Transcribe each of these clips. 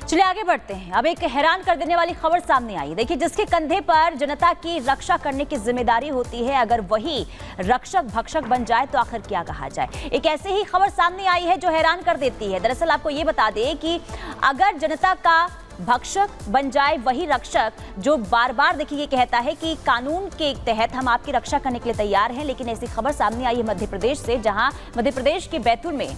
चलिए आगे बढ़ते हैं। अब एक हैरान कर देने वाली खबर सामने आई। देखिए, जिसके कंधे पर जनता की रक्षा करने की जिम्मेदारी होती है, अगर वही रक्षक भक्षक बन जाए तो आखिर क्या कहा जाए। एक ऐसी ही खबर सामने आई है जो हैरान कर देती है। दरअसल आपको ये बता दें कि अगर जनता का भक्षक बन जाए वही रक्षक, जो बार बार देखिए ये कहता है कि कानून के तहत हम आपकी रक्षा करने के लिए तैयार हैं, लेकिन ऐसी खबर सामने आई है मध्य प्रदेश से, जहां मध्य प्रदेश के बैतूल में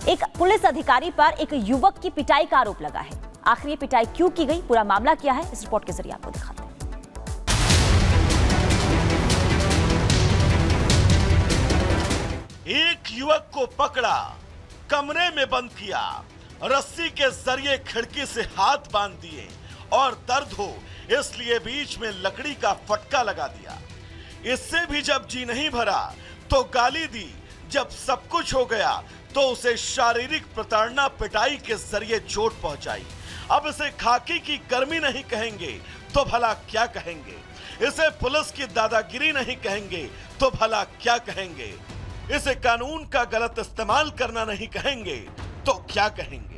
एक पुलिस अधिकारी पर एक युवक की पिटाई का आरोप लगा है। आखिर ये पिटाई क्यों की गई, पूरा मामला क्या है, इस रिपोर्ट के जरिए आपको दिखाते हैं। एक युवक को पकड़ा, कमरे में बंद किया, रस्सी के जरिए खिड़की से हाथ बांध दिए और दर्द हो इसलिए बीच में लकड़ी का फटका लगा दिया। इससे भी जब जी नहीं भरा तो गाली दी। जब सब कुछ हो गया तो उसे शारीरिक प्रताड़ना पिटाई के जरिए चोट पहुंचाई। अब इसे खाकी की कर्मी नहीं कहेंगे तो भला क्या कहेंगे, इसे पुलिस की दादागिरी नहीं कहेंगे तो भला क्या कहेंगे, इसे कानून का गलत इस्तेमाल करना नहीं कहेंगे तो क्या कहेंगे।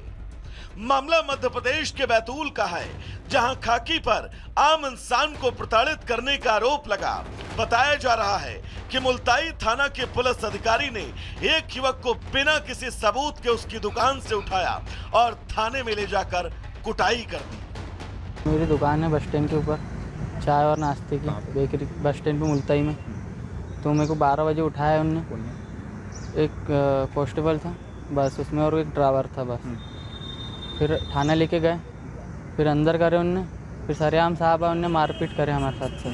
मामला मध्य प्रदेश के बैतूल का है, जहां खाकी पर आम इंसान को प्रताड़ित करने का आरोप लगा। बताया जा रहा है कि मुल्ताई थाना के पुलिस अधिकारी ने एक युवक को बिना किसी सबूत के उसकी दुकान से उठाया और थाने में ले जाकर कुटाई कर दी। मेरी दुकान है बस स्टैंड के ऊपर, चाय और नाश्ते की बेकरी, बस स्टैंड पे मुल्ताई में। तो मेरे को 12 बजे उठाया उनने। एक कांस्टेबल था बस उसमें और एक ड्राइवर था बस। फिर थाना लेके गए, फिर अंदर करे उनने, फिर सरेआम साहब उनने मारपीट करे हमारे साथ से।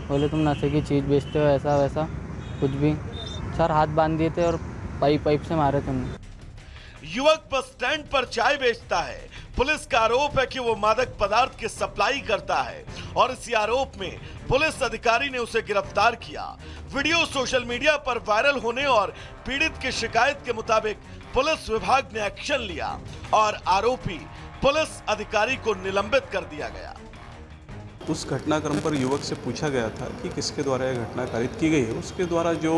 बोले तुम नशे की चीज़ बेचते हो, ऐसा वैसा कुछ भी। सर हाथ बांध दिए थे और पाइप से मारे थे उन्हें। युवक बस स्टैंड पर चाय बेचता है। पुलिस का आरोप है कि वो मादक पदार्थ की सप्लाई करता है और इसी आरोप में पुलिस अधिकारी ने उसे गिरफ्तार किया। वीडियो सोशल मीडिया पर वायरल होने और पीड़ित की शिकायत के मुताबिक पुलिस विभाग ने एक्शन लिया और आरोपी पुलिस अधिकारी को निलंबित कर दिया गया। उस घटनाक्रम पर युवक से पूछा गया था कि किसके द्वारा यह घटना कारित की गई है। उसके द्वारा जो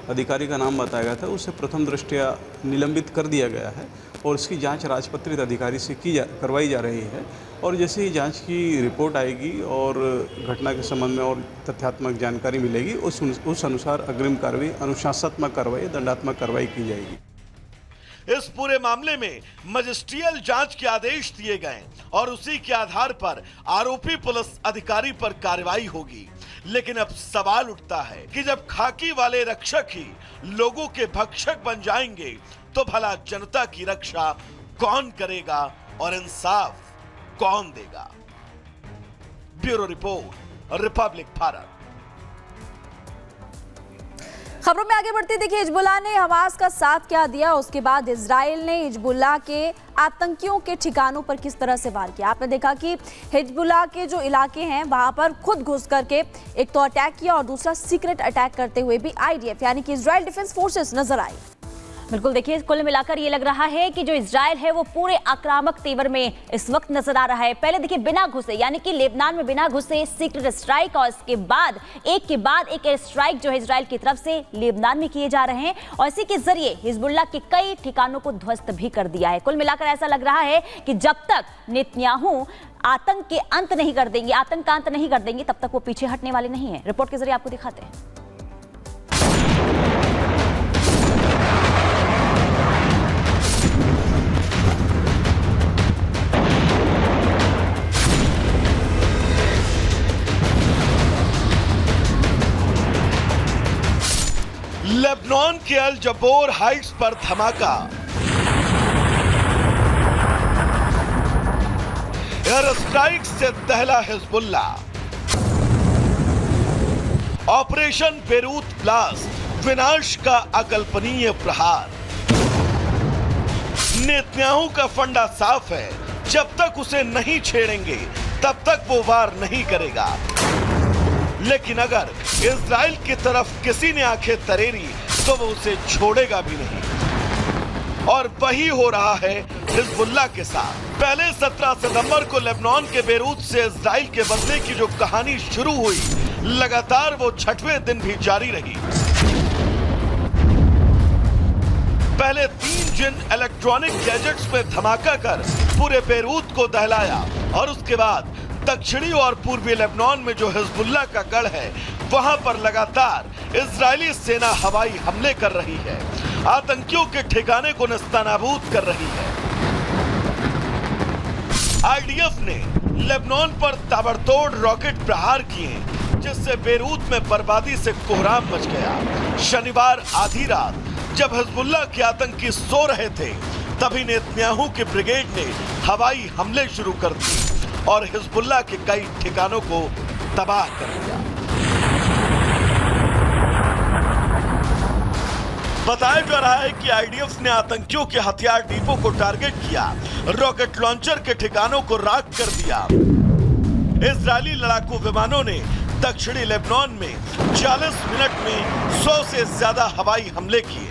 अधिकारी का नाम बताया गया था उसे प्रथम दृष्टया निलंबित कर दिया गया है और इसकी जांच राजपत्रित अधिकारी से करवाई जा रही है। और जैसे ही जांच की रिपोर्ट आएगी और घटना के संबंध में और तथ्यात्मक जानकारी मिलेगी, उस अनुसार अग्रिम कार्रवाई, अनुशासनात्मक कार्रवाई, दंडात्मक कार्रवाई की जाएगी। इस पूरे मामले में मजिस्ट्रियल जांच के आदेश दिए गए और उसी के आधार पर आरोपी पुलिस अधिकारी पर कार्रवाई होगी। लेकिन अब सवाल उठता है कि जब खाकी वाले रक्षक ही लोगों के भक्षक बन जाएंगे तो भला जनता की रक्षा कौन करेगा और इंसाफ कौन देगा। Bureau report, Republic Bharat. खबरों में आगे बढ़ते देखिए, हिजबुल्लाह ने हमास का साथ क्या दिया, उसके बाद इजराइल ने हिजबुल्लाह के आतंकियों के ठिकानों पर किस तरह से वार किया। आपने देखा कि हिजबुल्लाह के जो इलाके हैं वहां पर खुद घुस करके एक तो अटैक किया और दूसरा सीक्रेट अटैक करते हुए भी आईडीएफ यानी कि इजराइल डिफेंस फोर्सेस नजर आई। बिल्कुल देखिए, कुल मिलाकर ये लग रहा है कि जो इजराइल है वो पूरे आक्रामक तेवर में इस वक्त नजर आ रहा है। पहले देखिए बिना घुसे यानी कि लेबनान में बिना घुसे सीक्रेट स्ट्राइक और इसके बाद एक के बाद एक एयर स्ट्राइक जो है इजराइल की तरफ से लेबनान में किए जा रहे हैं और इसी के जरिए हिजबुल्लाह के कई ठिकानों को ध्वस्त भी कर दिया है। कुल मिलाकर ऐसा लग रहा है कि जब तक नेतन्याहू आतंक के अंत नहीं कर देंगे, आतंक का अंत नहीं कर देंगे, तब तक वो पीछे हटने वाले नहीं है। रिपोर्ट के जरिए आपको दिखाते हैं। लेबनान के अल जबोर हाइट्स पर धमाका। एयर स्ट्राइक से दहला हिजबुल्लाह। ऑपरेशन बेरूत ब्लास्ट, विनाश का अकल्पनीय प्रहार। नेतन्याहू का फंडा साफ है, जब तक उसे नहीं छेड़ेंगे तब तक वो वार नहीं करेगा। लेकिन अगर इजराइल की तरफ किसी ने आंखें तरेरी तो वो उसे छोड़ेगा भी नहीं। और वही हो रहा है हिजबुल्लाह के साथ। पहले 17 सितंबर को लेबनान के बेरूत से इजराइल के बदले की जो कहानी शुरू हुई, लगातार वो 6वें दिन भी जारी रही। पहले 3 जिन इलेक्ट्रॉनिक गैजेट्स में धमाका कर पूरे बेरूत को दहलाया और उसके बाद दक्षिणी और पूर्वी लेबनान में जो हिजबुल्लाह का गढ़ है वहां पर लगातार इजरायली सेना हवाई हमले कर रही है, आतंकियों के ठिकाने को नेस्तनाबूद कर रही है। आईडीएफ ने लेबनान पर ताबड़तोड़ रॉकेट प्रहार किए जिससे बेरूत में बर्बादी से कोहराम मच गया। शनिवार आधी रात जब हिजबुल्लाह के आतंकी सो रहे थे तभी नेतन्याहू की ब्रिगेड ने हवाई हमले शुरू कर दिए और हिजबुल्लाह के कई ठिकानों को तबाह कर दिया। बताया जा रहा है कि आईडीएफ ने आतंकियों के हथियार डिपो को टारगेट किया, रॉकेट लॉन्चर के ठिकानों को राख कर दिया। इजरायली लड़ाकू विमानों ने दक्षिणी लेबनान में 40 मिनट में 100 से ज्यादा हवाई हमले किए,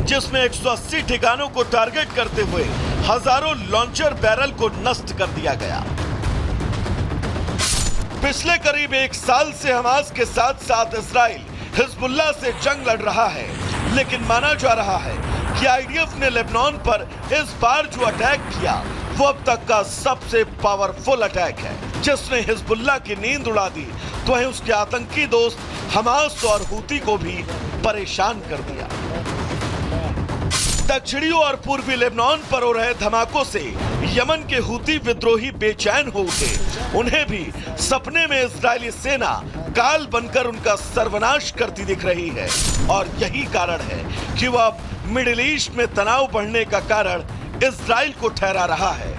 जिसमें 180 ठिकानों को टारगेट करते हुए हजारों लॉन्चर बैरल को नष्ट कर दिया गया। पिछले करीब 1 साल से हमास के साथ साथ इजराइल हिजबुल्लाह से जंग लड़ रहा है, लेकिन माना जा रहा है कि आईडीएफ ने लेबनान पर इस बार जो अटैक किया वो अब तक का सबसे पावरफुल अटैक है, जिसने हिजबुल्लाह की नींद उड़ा दी तो वहीं उसके आतंकी दोस्त हमास और हूती को भी परेशान कर दिया। दक्षिणी और पूर्वी लेबनान पर हो रहे धमाकों से यमन के हूती विद्रोही बेचैन हो उठे। उन्हें भी सपने में इजरायली सेना काल बनकर उनका सर्वनाश करती दिख रही है और यही कारण है कि वह अब मिडिल ईस्ट में तनाव बढ़ने का कारण इजराइल को ठहरा रहा है।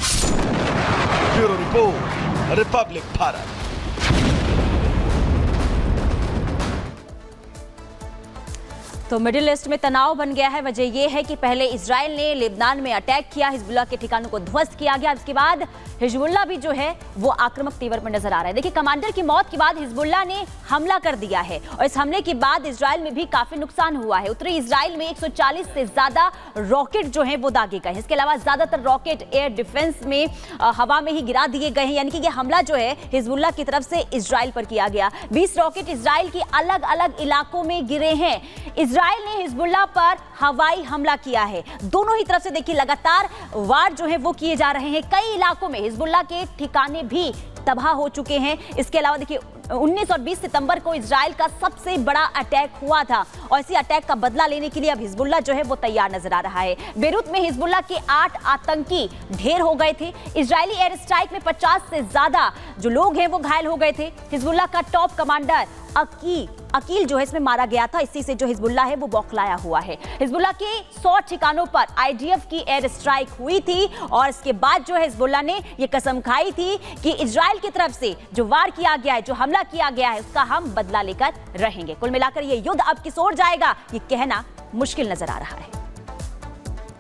Bureau report, Republic Bharat. तो मिडिल ईस्ट में तनाव बन गया है। वजह यह है कि पहले इजराइल ने लेबनान में अटैक किया, हिजबुल्लाह के ठिकानों को ध्वस्त किया गया। उसके बाद हिजबुल्लाह भी जो है वो आक्रामक तेवर में नजर आ रहा है। देखिए, कमांडर की मौत के बाद हिजबुल्लाह ने हमला कर दिया है और इस हमले के बाद इजराइल में भी काफी नुकसान हुआ है। उत्तरी इजराइल में 140 से ज्यादा रॉकेट जो है वो दागे गए। इसके अलावा ज्यादातर रॉकेट एयर डिफेंस में हवा में ही गिरा दिए गए हैं, यानी कि ये हमला जो है हिजबुल्लाह की तरफ से इजराइल पर किया गया। 20 रॉकेट इजराइल के अलग अलग इलाकों में गिरे हैं। इजराइल ने हिजबुल्लाह पर हवाई हमला किया है। दोनों ही तरफ से देखिए लगातार वार जो है वो किए जा रहे हैं। कई इलाकों में हिजबुल्लाह के ठिकाने भी तबाह हो चुके हैं। इसके अलावा देखिए 19 और 20 सितंबर को इजराइल का सबसे बड़ा अटैक हुआ था और इसी अटैक का बदला लेने के लिए अब हिजबुल्लाह जो है वो तैयार नजर आ रहा है। बेरूत में हिजबुल्लाह के 8 आतंकी ढेर हो गए थे। इजरायली एयर स्ट्राइक में 50 से ज्यादा जो लोग हैं वो घायल हो गए थे। हिजबुल्लाह का टॉप कमांडर अकील जो है इसमें मारा गया था। इसी से जो हिजबुल्लाह है वो बौखलाया हुआ है। हिजबुल्लाह के 100 ठिकानों पर आईडीएफ की एयर स्ट्राइक हुई थी और इसके बाद जो है हिजबुल्लाह ने ये कसम खाई थी कि इजराइल की तरफ से जो वार किया गया है, जो हमला किया गया है, उसका हम बदला लेकर रहेंगे। कुल मिलाकर ये युद्ध अब किस ओर जाएगा ये कहना मुश्किल नजर आ रहा है।